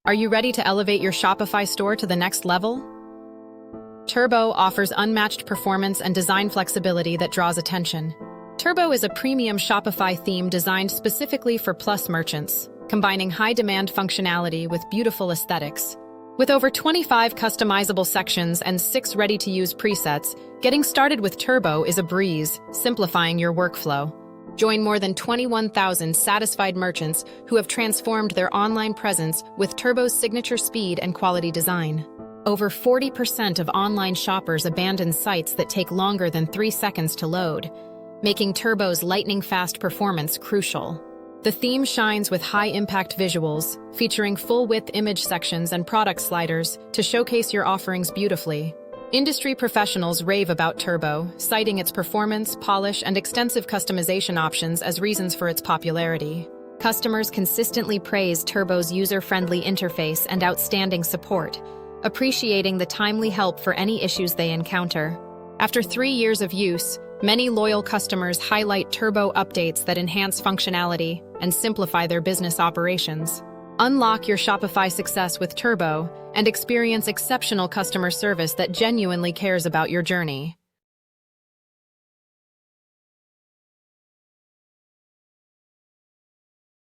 Are you ready to elevate your Shopify store to the next level? Turbo offers unmatched performance and design flexibility that draws attention. Turbo is a premium Shopify theme designed specifically for Plus merchants, combining high-demand functionality with beautiful aesthetics. With over 25 customizable sections and 6 ready-to-use presets, getting started with Turbo is a breeze, simplifying your workflow. Join more than 21,000 satisfied merchants who have transformed their online presence with Turbo's signature speed and quality design. Over 40% of online shoppers abandon sites that take longer than 3 seconds to load, making Turbo's lightning-fast performance crucial. The theme shines with high-impact visuals, featuring full-width image sections and product sliders to showcase your offerings beautifully. Industry professionals rave about Turbo, citing its performance, polish, and extensive customization options as reasons for its popularity. Customers consistently praise Turbo's user-friendly interface and outstanding support, appreciating the timely help for any issues they encounter. After 3 years of use, many loyal customers highlight Turbo updates that enhance functionality and simplify their business operations. Unlock your Shopify success with Turbo and experience exceptional customer service that genuinely cares about your journey.